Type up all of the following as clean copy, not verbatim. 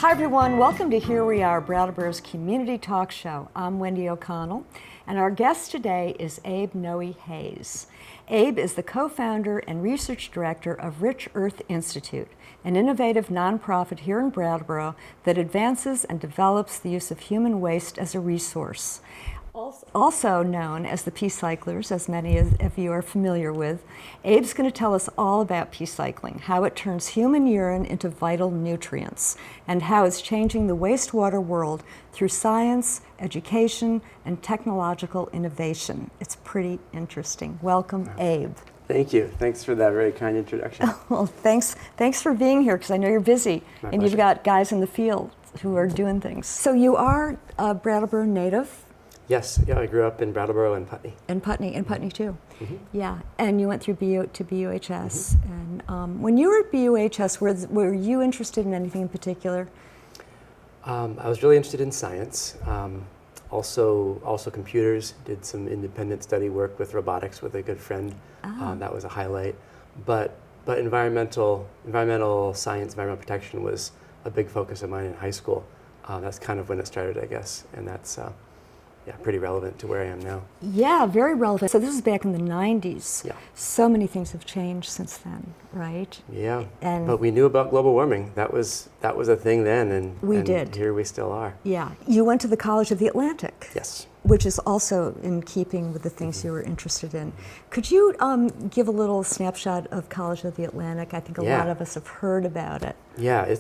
Hi everyone, welcome to Here We Are, Brattleboro's community talk show. I'm Wendy O'Connell, and our guest today is Abe Noe-Hays. Abe is the co-founder and research director of Rich Earth Institute, an innovative nonprofit here in Brattleboro that advances and develops the use of human waste as a resource. Also known as the Peace Cyclers, as many of you are familiar with, Abe's going to tell us all about peace cycling, how it turns human urine into vital nutrients, and how it's changing the wastewater world through science, education, and technological innovation. It's pretty interesting. Welcome, Abe. Thank you. Thanks for that very kind introduction. Well, thanks for being here, because I know you're busy, and you've got guys in the field who are doing things. So you are a Brattleboro native? Yes, yeah, I grew up in Brattleboro and Putney. And Putney too. Mm-hmm. Yeah, and you went through to BUHS. Mm-hmm. And when you were at BUHS, were you interested in anything in particular? I was really interested in science. Also computers. Did some independent study work with robotics with a good friend. That was a highlight. But environmental science, environmental protection was a big focus of mine in high school. That's kind of when it started, I guess, and that's pretty relevant to where I am now. Yeah, very relevant. So this is back in the 90s. Yeah. So many things have changed since then, right? Yeah, but we knew about global warming. That was a thing then, and did. Here we still are. Yeah. You went to the College of the Atlantic. Yes. Which is also in keeping with the things you were interested in. Could you give a little snapshot of College of the Atlantic? I think a lot of us have heard about it. Yeah,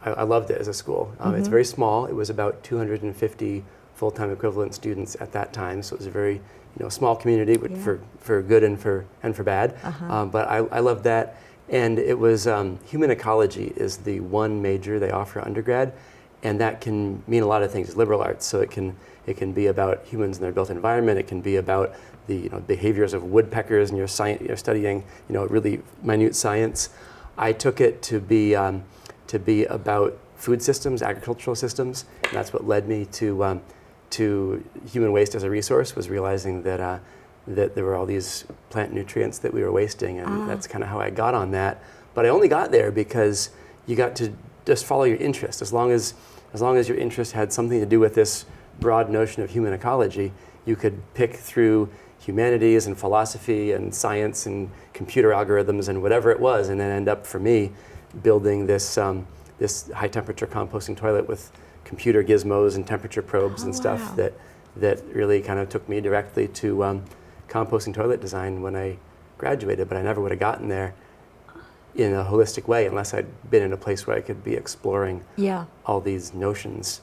I loved it as a school. It's very small. It was about 250 full-time equivalent students at that time, so it was a very small community, but for good and for bad. But I loved that, and it was human ecology is the one major they offer undergrad, and that can mean a lot of things. Liberal arts, so it can be about humans and their built environment. It can be about the behaviors of woodpeckers, and you're studying really minute science. I took it to be about food systems, agricultural systems, and that's what led me to human waste as a resource, was realizing that there were all these plant nutrients that we were wasting, and that's kind of how I got on that. But I only got there because you got to just follow your interest. As long as your interest had something to do with this broad notion of human ecology, you could pick through humanities and philosophy and science and computer algorithms and whatever it was, and then end up, for me, building this high temperature composting toilet with computer gizmos and temperature probes and stuff that really kind of took me directly to composting toilet design when I graduated. But I never would have gotten there in a holistic way unless I'd been in a place where I could be exploring all these notions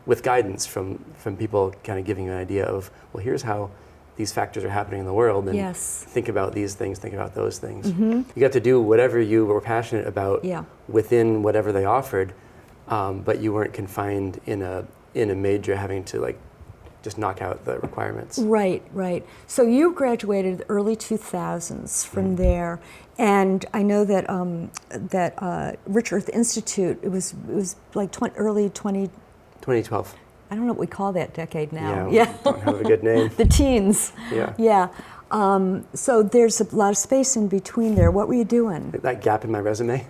with guidance from people kind of giving you an idea of, well, here's how these factors are happening in the world, and think about these things, think about those things. You got to do whatever you were passionate about within whatever they offered. But you weren't confined in a major having to just knock out the requirements. Right. So you graduated early 2000s from there, and I know that Rich Earth Institute, it was like early 2012. I don't know what we call that decade now. Yeah. Don't have a good name. The teens. Yeah. So there's a lot of space in between there. What were you doing? That gap in my resume.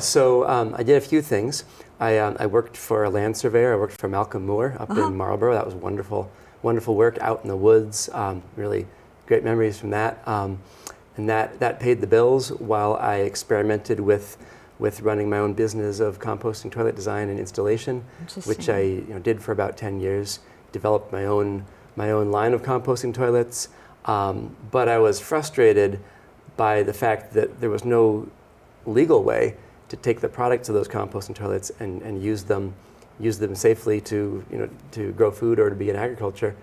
So I did a few things. I worked for a land surveyor. I worked for Malcolm Moore up in Marlboro. That was wonderful work out in the woods. Really great memories from that. And that paid the bills while I experimented with running my own business of composting toilet design and installation, which I did for about 10 years. Developed my own line of composting toilets, but I was frustrated by the fact that there was no legal way to take the products of those composting toilets and use them safely to grow food or to be in agriculture.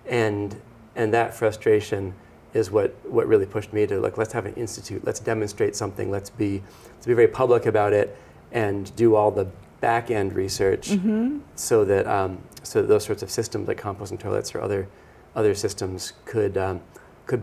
And that frustration is what really pushed me to let's have an institute, let's demonstrate something, let's be very public about it and do all the back end research so that those sorts of systems like composting toilets or other systems could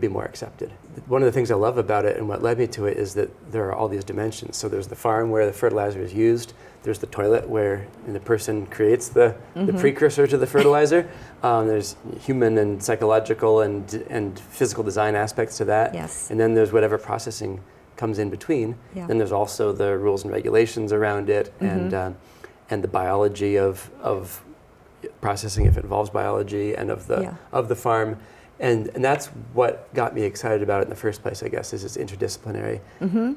be more accepted. One of the things I love about it and what led me to it is that there are all these dimensions. So there's the farm where the fertilizer is used, there's the toilet where the person creates the precursor to the fertilizer, there's human and psychological and physical design aspects to that, and then there's whatever processing comes in between. Yeah. Then there's also the rules and regulations around it, and the biology of processing if it involves biology, and of the farm. And that's what got me excited about it in the first place, I guess, is it's interdisciplinary.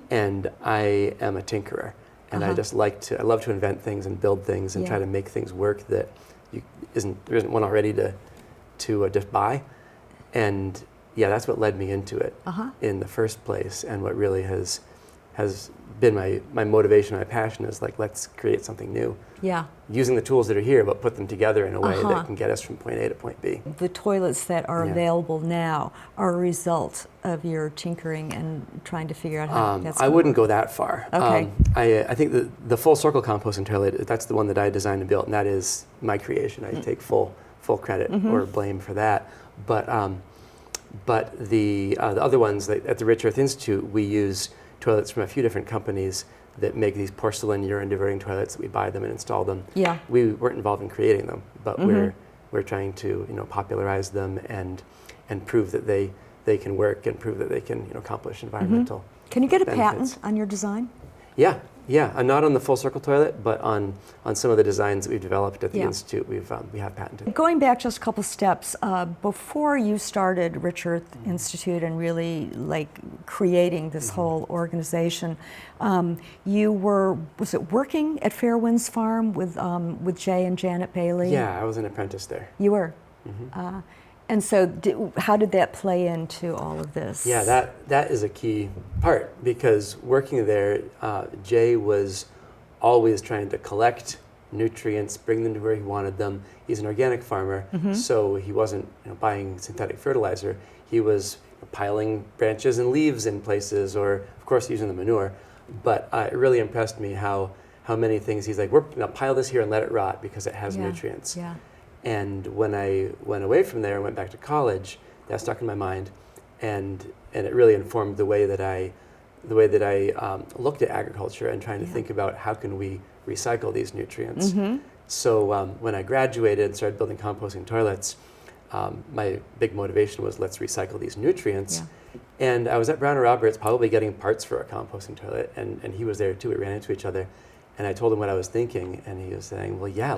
And I am a tinkerer. And I just I love to invent things and build things and try to make things work that there isn't one already to just buy. And yeah, that's what led me into it in the first place, and what really has been my motivation, my passion is like, let's create something new. Yeah. Using the tools that are here, but put them together in a way that can get us from point A to point B. The toilets that are available now are a result of your tinkering and trying to figure out how that's I wouldn't go that far. Okay. I think the full circle composting toilet, that's the one that I designed and built, and that is my creation. I take full credit or blame for that. But the other ones, like at the Rich Earth Institute, we use toilets from a few different companies that make these porcelain urine diverting toilets. We buy them and install them. Yeah. We weren't involved in creating them, but we're trying to popularize them and prove that they can work, and prove that they can accomplish environmental Can you get a benefits. patent on your design? Yeah. And not on the full circle toilet, but on some of the designs that we've developed at the Institute, we have patented. Going back just a couple steps, before you started Rich Earth Institute and really creating this whole organization, you were, was it working at Fairwinds Farm with Jay and Janet Bailey? Yeah, I was an apprentice there. You were? And so how did that play into all of this? Yeah, that is a key part, because working there, Jay was always trying to collect nutrients, bring them to where he wanted them. He's an organic farmer, so he wasn't buying synthetic fertilizer. He was piling branches and leaves in places, or of course using the manure. But it really impressed me how many things he's like, we're going to pile this here and let it rot because it has nutrients. Yeah. And when I went away from there and went back to college, that stuck in my mind, and it really informed the way that I looked at agriculture and trying to think about how can we recycle these nutrients. So when I graduated and started building composting toilets, my big motivation was, let's recycle these nutrients. And I was at Brown & Roberts probably getting parts for a composting toilet, and he was there too. We ran into each other. And I told him what I was thinking, and he was saying, well, yeah,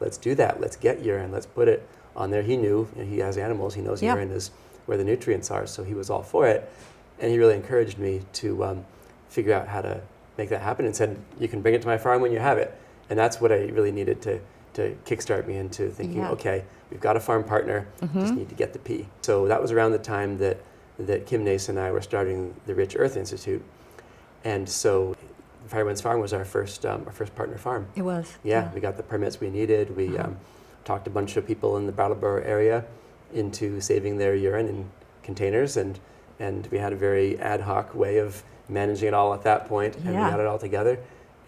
let's do that. Let's get urine. Let's put it on there. He knew, he has animals. He knows urine is where the nutrients are, so he was all for it. And he really encouraged me to figure out how to make that happen, and said, you can bring it to my farm when you have it. And that's what I really needed to kickstart me into thinking, okay, we've got a farm partner, just need to get the P. So that was around the time that Kim Nace and I were starting the Rich Earth Institute. And so Fairwinds Farm was our first partner farm. It was. Yeah, we got the permits we needed. We talked a bunch of people in the Brattleboro area into saving their urine in containers, and we had a very ad hoc way of managing it all at that point, and we got it all together,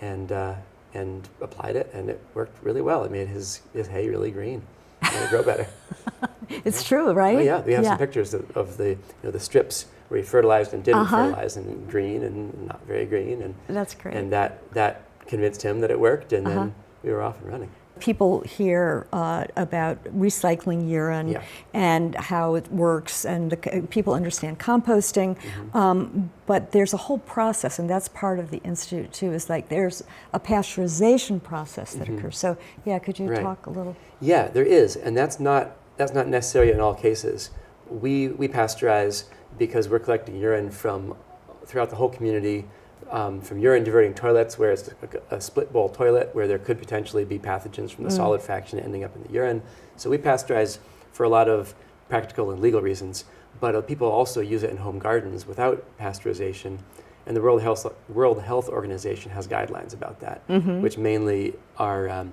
and applied it, and it worked really well. It made his hay really green, and it grow better. It's true, right? Oh, yeah, we have some pictures of the the strips where he fertilized and didn't fertilize, and green and not very green, and that's great. And that convinced him that it worked, and then we were off and running. People hear about recycling urine and how it works, and people understand composting, but there's a whole process, and that's part of the Institute too, is like there's a pasteurization process that occurs. So could you talk a little? Yeah, there is, and that's not necessary in all cases. We pasteurize because we're collecting urine from throughout the whole community, from urine diverting toilets, where it's a split bowl toilet where there could potentially be pathogens from the solid fraction ending up in the urine. So we pasteurize for a lot of practical and legal reasons, but people also use it in home gardens without pasteurization. And the World Health Organization has guidelines about that, which mainly are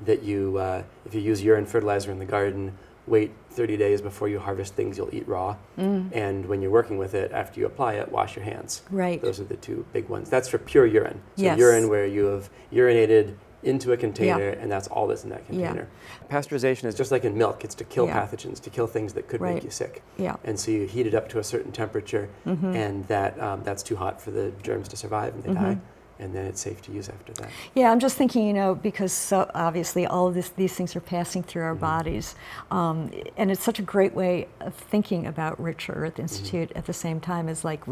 that you, if you use urine fertilizer in the garden, wait 30 days before you harvest things you'll eat raw. And when you're working with it, after you apply it, wash your hands. Right. Those are the two big ones. That's for pure urine. So urine where you have urinated into a container, and that's all that's in that container. Pasteurization is just like in milk. It's to kill pathogens, to kill things that could make you sick. And so you heat it up to a certain temperature, and that's too hot for the germs to survive, and they die. And then it's safe to use after that. Yeah, I'm just thinking, because so obviously all of these things are passing through our bodies, and it's such a great way of thinking about Rich Earth Institute at the same time as like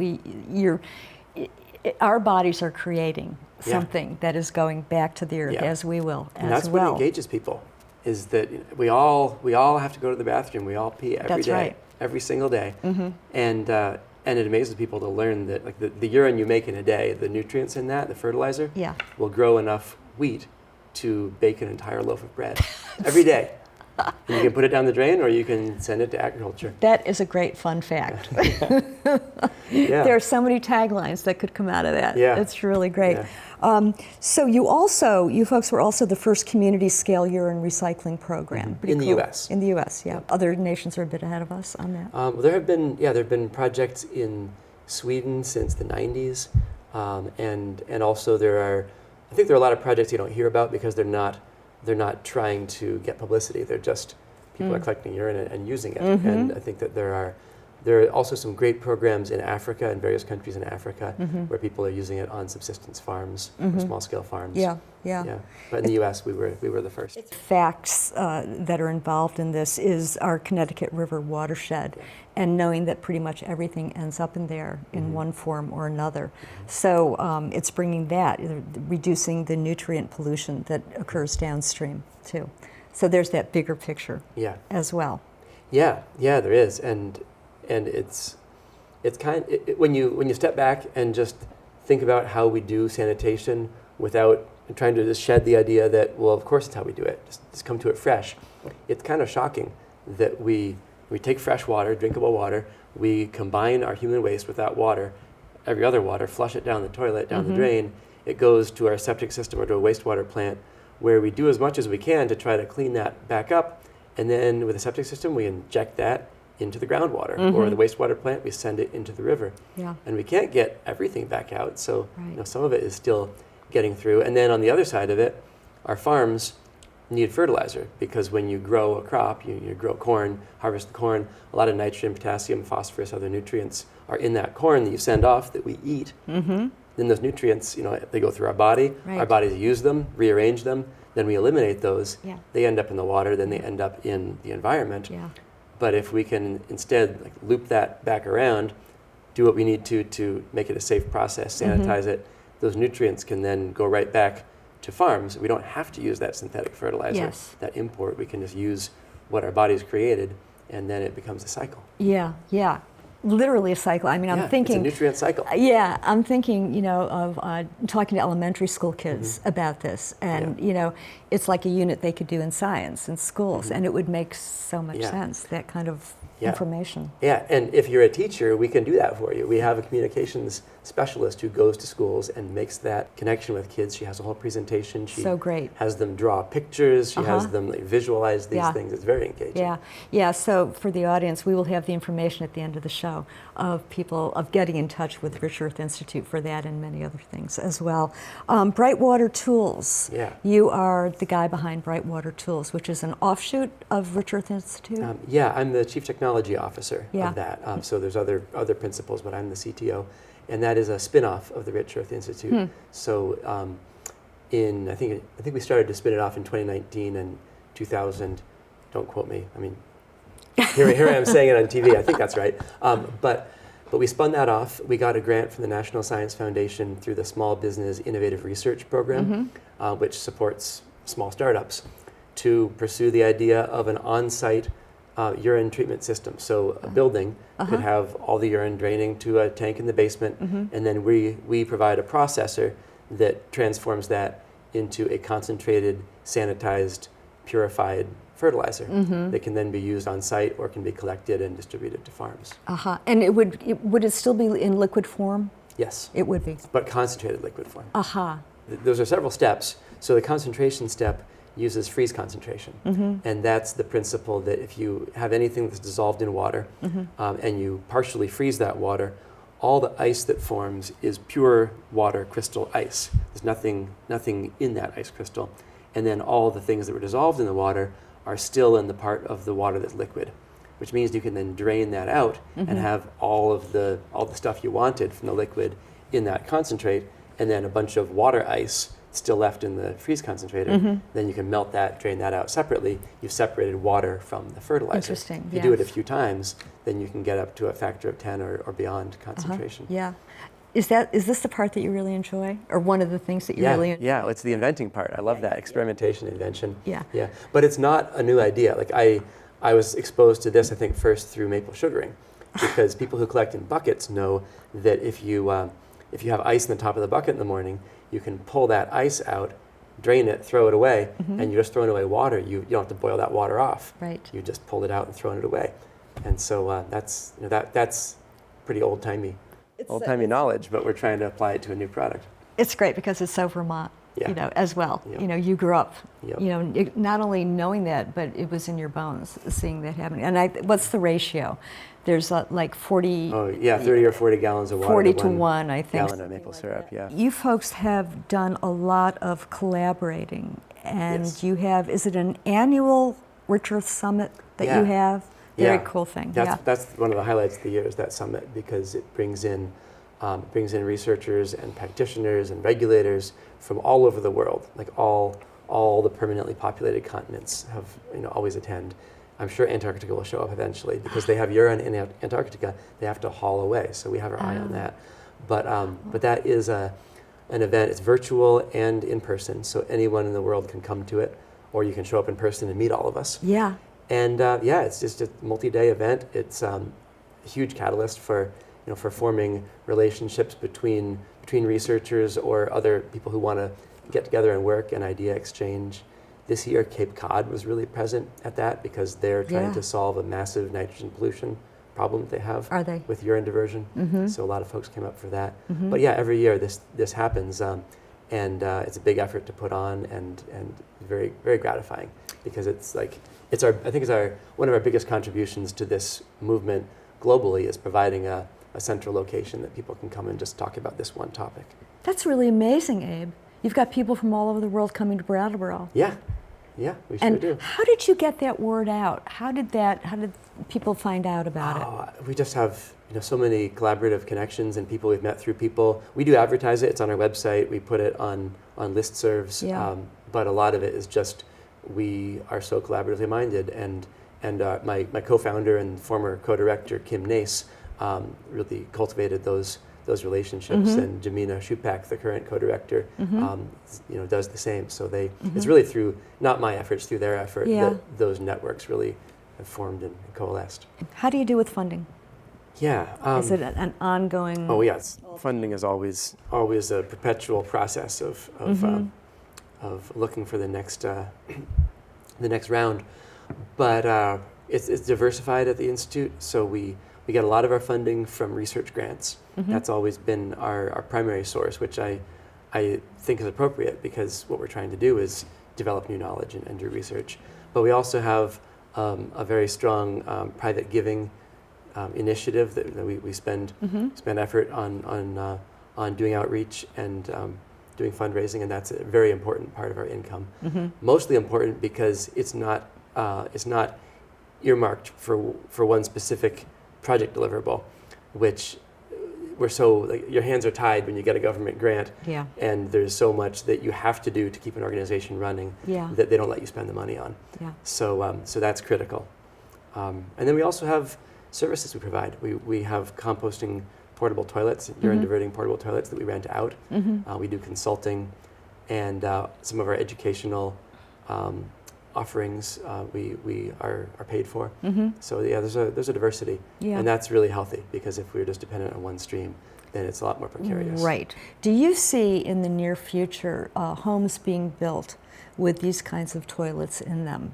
our bodies are creating something that is going back to the earth, as we will and that's what engages people, is that we all have to go to the bathroom. We all pee every day, every single day. And it amazes people to learn that like the urine you make in a day, the nutrients in that, the fertilizer, will grow enough wheat to bake an entire loaf of bread every day. And you can put it down the drain, or you can send it to agriculture. That is a great fun fact. There are so many taglines that could come out of that. It's really great. So you folks were also the first community-scale urine recycling program. In the U.S. In the U.S., Other nations are a bit ahead of us on that. Well, there have been projects in Sweden since the 90s, and also I think there are a lot of projects you don't hear about because they're not trying to get publicity. They're just people are collecting urine and using it. And I think that there are also some great programs in Africa, in various countries in Africa, where people are using it on subsistence farms or small-scale farms. But in the U.S., we were the first. Facts that are involved in this is our Connecticut River watershed, and knowing that pretty much everything ends up in there in one form or another. So it's bringing that, reducing the nutrient pollution that occurs downstream too. So there's that bigger picture as well. Yeah, there is, and it's when you step back and just think about how we do sanitation without trying to just shed the idea that, well, of course it's how we do it, just come to it fresh. It's kind of shocking that we take fresh water, drinkable water, we combine our human waste with that water, every other water, flush it down the toilet, down the drain, it goes to our septic system or to a wastewater plant, where we do as much as we can to try to clean that back up, and then with a septic system we inject that into the groundwater, or the wastewater plant, we send it into the river. And we can't get everything back out, so some of it is still getting through. And then on the other side of it, our farms need fertilizer, because when you grow a crop, you grow corn, harvest the corn, a lot of nitrogen, potassium, phosphorus, other nutrients are in that corn that you send off that we eat. Then those nutrients, they go through our body, our bodies use them, rearrange them, then we eliminate those. They end up in the water, then they end up in the environment. But if we can instead loop that back around, do what we need to make it a safe process, sanitize it, those nutrients can then go right back to farms. We don't have to use that synthetic fertilizer, that import. We can just use what our bodies created, and then it becomes a cycle. Literally a cycle. I mean, I'm thinking... it's a nutrient cycle. I'm thinking, of talking to elementary school kids about this. And, it's like a unit they could do in science in schools. And it would make so much sense, that kind of information. And if you're a teacher, we can do that for you. We have a communications specialist who goes to schools and makes that connection with kids. She has a whole presentation. She has them draw pictures. She has them visualize these things. It's very engaging. So for the audience, we will have the information at the end of the show of people, of getting in touch with Rich Earth Institute for that and many other things as well. Brightwater Tools. You are the guy behind Brightwater Tools, which is an offshoot of Rich Earth Institute? I'm the Chief Technology Officer of that. So there's other principals, but I'm the CTO. And that is a spin-off of the Rich Earth Institute. So I think we started to spin it off in 2019 and 2000. Don't quote me. I mean, here I am saying it on TV. I think that's right. But we spun that off. We got a grant from the National Science Foundation through the Small Business Innovative Research Program, which supports small startups, to pursue the idea of an on-site urine treatment system. So a building could have all the urine draining to a tank in the basement, and then we provide a processor that transforms that into a concentrated, sanitized, purified fertilizer that can then be used on site or can be collected and distributed to farms. And would it still be in liquid form? Yes. It would be. But concentrated liquid form. Those are several steps. So the concentration step uses freeze concentration. And that's the principle that if you have anything that's dissolved in water and you partially freeze that water, all the ice that forms is pure water crystal ice. There's nothing in that ice crystal. And then all the things that were dissolved in the water are still in the part of the water that's liquid, which means you can then drain that out and have all the stuff you wanted from the liquid in that concentrate, and then a bunch of water ice still left in the freeze concentrator. Then you can melt that, drain that out separately. You've separated water from the fertilizer. Interesting. If you do it a few times, then you can get up to a factor of 10 or beyond concentration. Is this the part that you really enjoy, or one of the things that you really enjoy? Yeah, it's the inventing part. I love that, experimentation, invention. Yeah. Yeah, but it's not a new idea. Like I was exposed to this, I think, first through maple sugaring, because people who collect in buckets know that if you have ice in the top of the bucket in the morning, you can pull that ice out, drain it, throw it away, and you're just throwing away water. You don't have to boil that water off. Right. You just pulled it out and thrown it away. And so that's pretty old-timey knowledge, but we're trying to apply it to a new product. It's great because it's so Vermont, Yeah. As well. Yep. You grew up, Yep. not only knowing that, but it was in your bones, seeing that happening. And what's the ratio? There's like 40. Oh yeah, 30 or 40 gallons of water. 40 to 1, I think. Gallon of maple syrup. Yeah. You folks have done a lot of collaborating, and Yes. you have. Is it an annual Rich Earth Summit that you have? Very cool thing. That's one of the highlights of the year is that summit, because it brings in researchers and practitioners and regulators from all over the world. Like all the permanently populated continents have always attend. I'm sure Antarctica will show up eventually because they have urine in Antarctica. They have to haul away, so we have our eye on that. But that is an event. It's virtual and in person, so anyone in the world can come to it, or you can show up in person and meet all of us. Yeah. And it's just a multi-day event. It's a huge catalyst for forming relationships between researchers or other people who want to get together and work and idea exchange. This year, Cape Cod was really present at that because they're trying to solve a massive nitrogen pollution problem that they have with urine diversion. So a lot of folks came up for that. But yeah, every year this happens, and it's a big effort to put on and very, very gratifying because I think it's one of our biggest contributions to this movement globally is providing a central location that people can come and just talk about this one topic. That's really amazing, Abe. You've got people from all over the world coming to Brattleboro. Yeah, we sure do. How did you get that word out? How did people find out about it? We just have so many collaborative connections and people we've met through people. We do advertise it. It's on our website. We put it on listservs. But a lot of it is just we are so collaboratively minded. And my co-founder and former co-director Kim Nace really cultivated those relationships, and Jamina Shupak, the current co-director, does the same. So it's really through not my efforts, through their effort that those networks really have formed and coalesced. How do you do with funding? Yeah, is it an ongoing? Oh yes, funding is always a perpetual process of looking for the next round, but it's diversified at the institute, so we get a lot of our funding from research grants. That's always been our primary source, which I think is appropriate because what we're trying to do is develop new knowledge and do research. But we also have a very strong private giving initiative that we spend effort on doing outreach and doing fundraising, and that's a very important part of our income. Mostly important because it's not earmarked for one specific project deliverable, which your hands are tied when you get a government grant, and there's so much that you have to do to keep an organization running that they don't let you spend the money on. So that's critical. And then we also have services we provide. We have composting portable toilets, urine diverting portable toilets that we rent out. We do consulting, and some of our educational offerings we are paid for. So yeah, there's a diversity, and that's really healthy because if we were just dependent on one stream, then it's a lot more precarious. Right. Do you see in the near future homes being built with these kinds of toilets in them?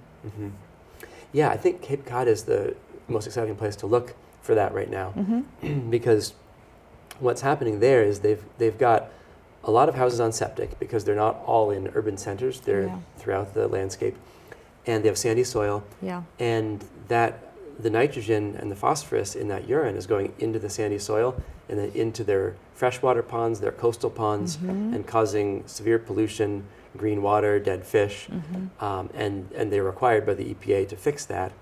Yeah, I think Cape Cod is the most exciting place to look for that right now, because what's happening there is they've got a lot of houses on septic because they're not all in urban centers; they're throughout the landscape. And they have sandy soil, and the nitrogen and the phosphorus in that urine is going into the sandy soil and then into their freshwater ponds, their coastal ponds, and causing severe pollution, green water, dead fish, and they're required by the EPA to fix that.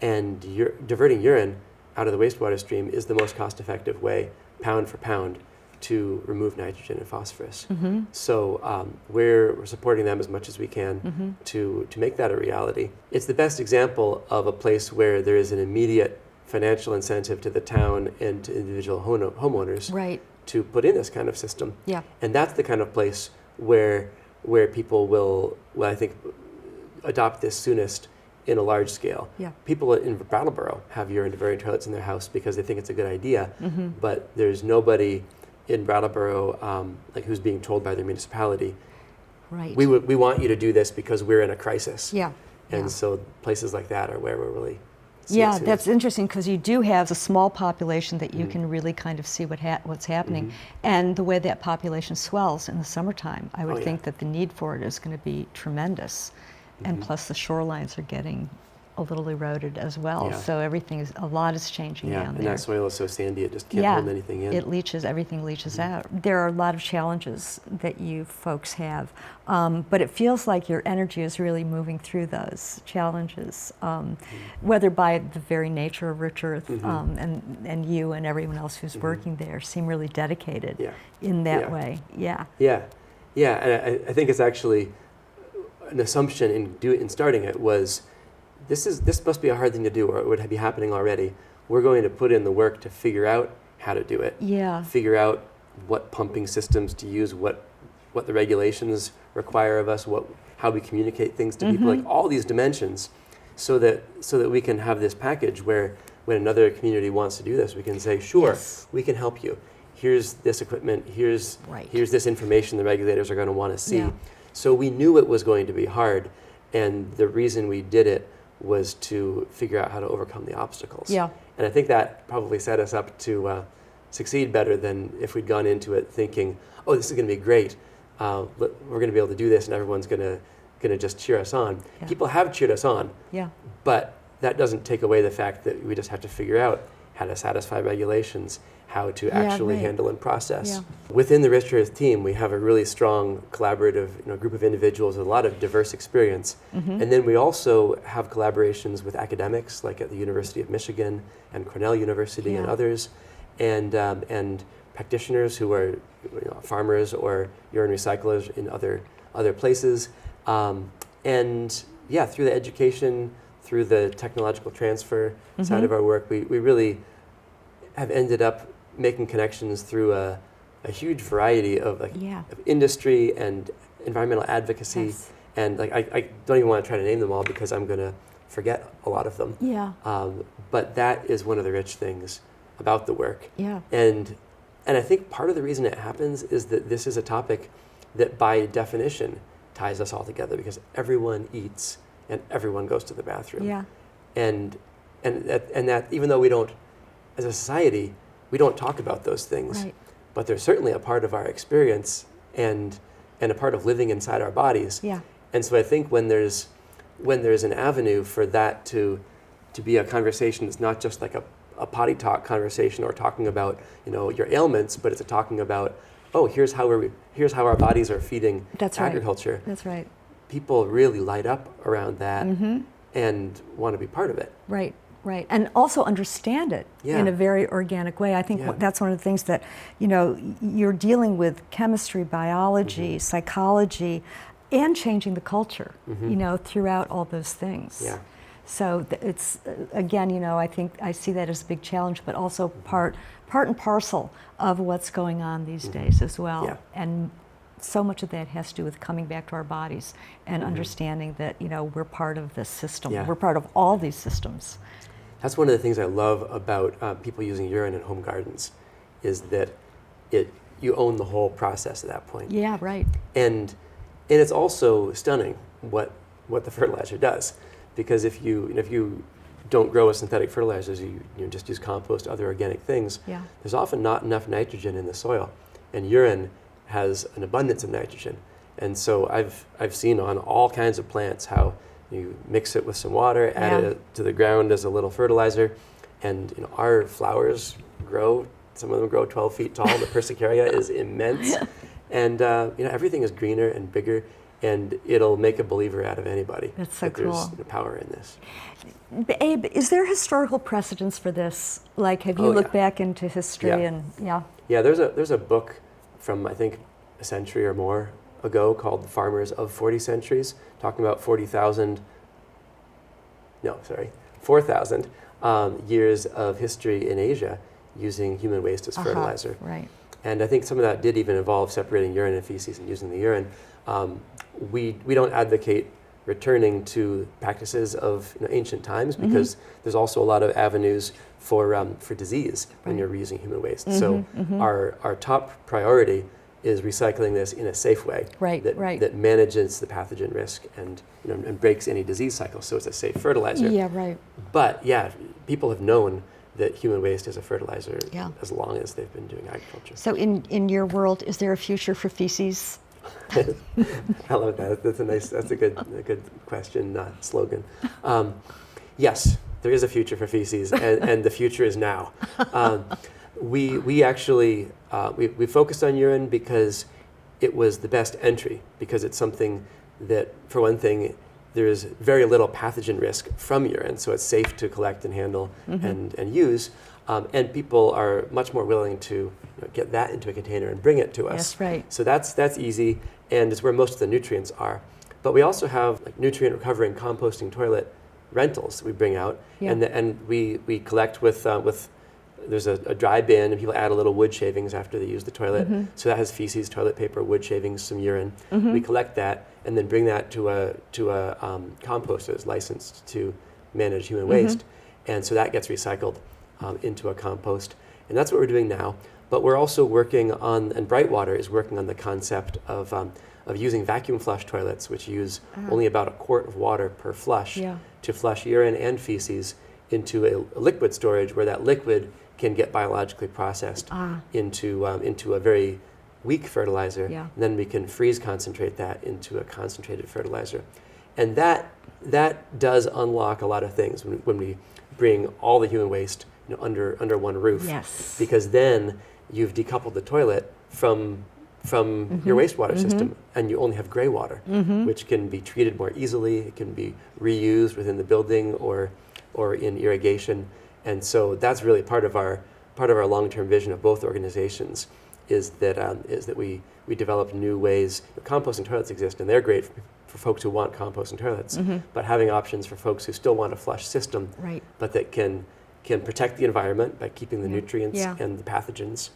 And diverting urine out of the wastewater stream is the most cost-effective way, pound for pound, to remove nitrogen and phosphorus. So we're supporting them as much as we can to make that a reality. It's the best example of a place where there is an immediate financial incentive to the town and to individual homeowners to put in this kind of system. Yeah. And that's the kind of place where people will, I think, adopt this soonest in a large scale. Yeah. People in Brattleboro have urine diverting toilets in their house because they think it's a good idea, but there's nobody in Brattleboro like who's being told by their municipality, Right. we want you to do this because we're in a crisis. Yeah. And Yeah. so places like that are where we're really seeing Yeah, soonest. that's interesting because you do have a small population that you can really kind of see what's happening. And the way that population swells in the summertime, I would think that the need for it is going to be tremendous. And plus the shorelines are getting a little eroded as well. Yeah. So a lot is changing down and there. that soil is so sandy it just can't hold anything in. It leaches, everything leaches out. There are a lot of challenges that you folks have, but it feels like your energy is really moving through those challenges, whether by the very nature of Rich Earth and you and everyone else who's working there seem really dedicated in that way. Yeah. Yeah, and I think it's actually an assumption in starting it was, this must be a hard thing to do, or it would be happening already. We're going to put in the work to figure out how to do it. Yeah. Figure out what pumping systems to use, what the regulations require of us, how we communicate things to people, like all these dimensions, so that we can have this package where when another community wants to do this, we can say, sure, we can help you. Here's this equipment, here's this information the regulators are going to want to see. Yeah. So we knew it was going to be hard, and the reason we did it was to figure out how to overcome the obstacles. Yeah. And I think that probably set us up to succeed better than if we'd gone into it thinking, oh, this is going to be great. We're going to be able to do this, and everyone's going to just cheer us on. Yeah. People have cheered us on, but that doesn't take away the fact that we just have to figure out how to satisfy regulations, how to actually handle and process. Yeah. Within the Rich Earth team, we have a really strong collaborative group of individuals with a lot of diverse experience. And then we also have collaborations with academics, like at the University of Michigan and Cornell University and others, and practitioners who are farmers or urine recyclers in other places. And through the education, through the technological transfer side of our work, we really have ended up making connections through a huge variety of of industry and environmental advocacy. And I don't even want to try to name them all because I'm going to forget a lot of them. Yeah. But that is one of the rich things about the work. Yeah. And I think part of the reason it happens is that this is a topic that by definition ties us all together, because everyone eats and everyone goes to the bathroom. Yeah. And that even though we don't, as a society, we don't talk about those things, but they're certainly a part of our experience and a part of living inside our bodies. Yeah. And so I think when there's an avenue for that to be a conversation that's not just like a potty talk conversation or talking about your ailments, but it's talking about, oh, here's how our bodies are feeding agriculture. That's right. People really light up around that and want to be part of it. Right. Right, and also understand it in a very organic way. I think that's one of the things that, you're dealing with chemistry, biology, psychology, and changing the culture, throughout all those things. Yeah. So it's, again, I think I see that as a big challenge, but also part and parcel of what's going on these days as well. Yeah. And so much of that has to do with coming back to our bodies and understanding that, we're part of this system. Yeah. We're part of all these systems. That's one of the things I love about people using urine in home gardens, is that you own the whole process at that point. Yeah, right. And it's also stunning what the fertilizer does, because if you don't grow with synthetic fertilizers, you just use compost, other organic things. Yeah. There's often not enough nitrogen in the soil, and urine has an abundance of nitrogen. And so I've seen on all kinds of plants how you mix it with some water, add it to the ground as a little fertilizer, and our flowers grow. Some of them grow 12 feet tall. The persicaria is immense, and everything is greener and bigger, and it'll make a believer out of anybody. That's so cool. There's power in this. Abe, is there historical precedence for this? Like, have you looked back into history and Yeah, there's a book from I think a century or more ago called The Farmers of 40 Centuries, talking about 4,000 years of history in Asia using human waste as fertilizer. Right. And I think some of that did even involve separating urine and feces and using the urine. We don't advocate returning to practices of ancient times, because there's also a lot of avenues for disease when you're reusing human waste. So our top priority is recycling this in a safe way that manages the pathogen risk and and breaks any disease cycle, so it's a safe fertilizer. Yeah, right. But yeah, people have known that human waste is a fertilizer Yeah. as long as they've been doing agriculture. So in your world, is there a future for feces? I love that. That's a good question, slogan. Yes, there is a future for feces, and the future is now. We actually we focused on urine because it was the best entry, because it's something that, for one thing, there's very little pathogen risk from urine, so it's safe to collect and handle and use, and people are much more willing to get that into a container and bring it to us. That's right. So that's easy, and it's where most of the nutrients are. But we also have nutrient recovering composting toilet rentals we bring out, and we collect with there's a dry bin, and people add a little wood shavings after they use the toilet. So that has feces, toilet paper, wood shavings, some urine. We collect that and then bring that to a composter that's licensed to manage human waste, and so that gets recycled into a compost. And that's what we're doing now. But we're also working on, and Brightwater is working on the concept of using vacuum flush toilets, which use only about a quart of water per flush to flush urine and feces into a liquid storage, where that liquid can get biologically processed into a very weak fertilizer. And then we can freeze concentrate that into a concentrated fertilizer. And that does unlock a lot of things when we bring all the human waste under one roof. Yes. Because then you've decoupled the toilet from your wastewater system, and you only have gray water, which can be treated more easily. It can be reused within the building or in irrigation. And so that's really part of our long-term vision of both organizations, is that we develop new ways. Composting toilets exist, and they're great for folks who want composting toilets, but having options for folks who still want a flush system, but that can protect the environment by keeping the nutrients and the pathogens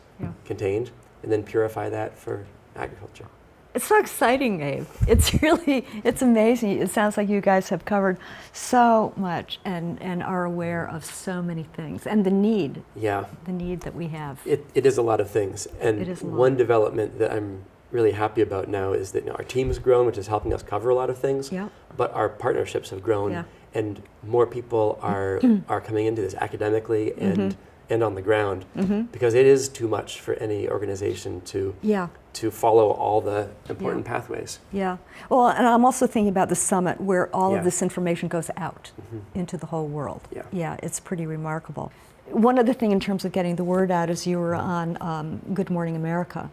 contained, and then purify that for agriculture. It's so exciting, Abe. It's amazing. It sounds like you guys have covered so much and are aware of so many things, and the need that we have. It is a lot of things. And one development that I'm really happy about now is that our team has grown, which is helping us cover a lot of things, but our partnerships have grown, and more people are coming into this academically and on the ground, because it is too much for any organization to follow all the important pathways. Yeah. Well, and I'm also thinking about the summit, where all of this information goes out into the whole world. Yeah, it's pretty remarkable. One other thing in terms of getting the word out is you were on Good Morning America,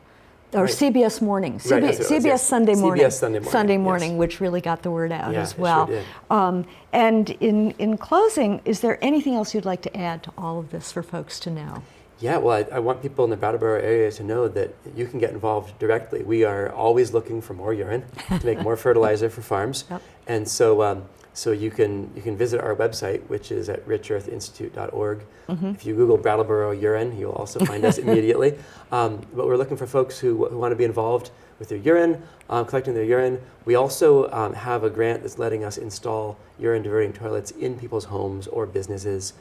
or CBS Morning, CBS Sunday Morning, Sunday morning, which really got the word out as it well. Sure did. And in closing, is there anything else you'd like to add to all of this for folks to know? Yeah, well, I want people in the Brattleboro area to know that you can get involved directly. We are always looking for more urine to make more fertilizer for farms, and so you can visit our website, which is at richearthinstitute.org. If you Google Brattleboro urine, you'll also find us immediately. But we're looking for folks who want to be involved with their urine, collecting their urine. We also have a grant that's letting us install urine diverting toilets in people's homes or businesses.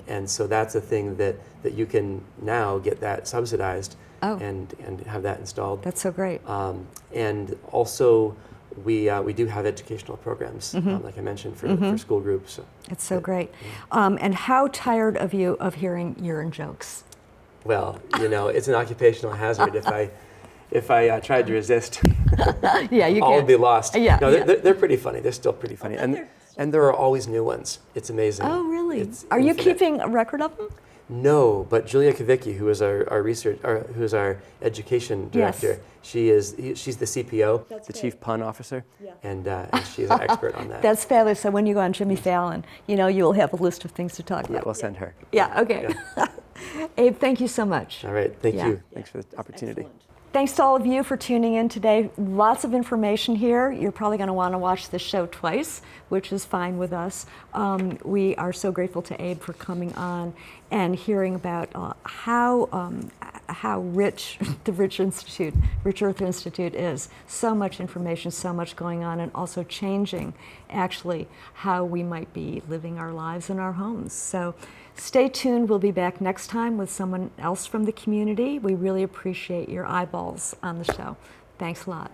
And so that's a thing that you can now get that subsidized and have that installed. That's so great. And also, we do have educational programs, like I mentioned, for school groups. It's so great. And how tired of you of hearing urine jokes? Well, it's an occupational hazard. If I tried to resist, all would be lost. They're pretty funny. They're still pretty funny. And there are always new ones. It's amazing. Oh, really? Are infinite. you keeping a record of them? No, but Julia Kavicki, who is who is our education director, she's the CPO, the Chief Pun Officer, and she's an expert on that. That's fabulous. So when you go on Jimmy Fallon, you'll have a list of things to talk about. Yeah, we'll send her. Yeah, okay. Abe, thank you so much. All right, thank you. Thanks for the opportunity. Excellent. Thanks to all of you for tuning in today. Lots of information here. You're probably going to want to watch this show twice, which is fine with us. We are so grateful to Abe for coming on and hearing about how rich the Rich Earth Institute is. So much information, so much going on, and also changing actually how we might be living our lives in our homes. So stay tuned. We'll be back next time with someone else from the community. We really appreciate your eyeballs on the show. Thanks a lot.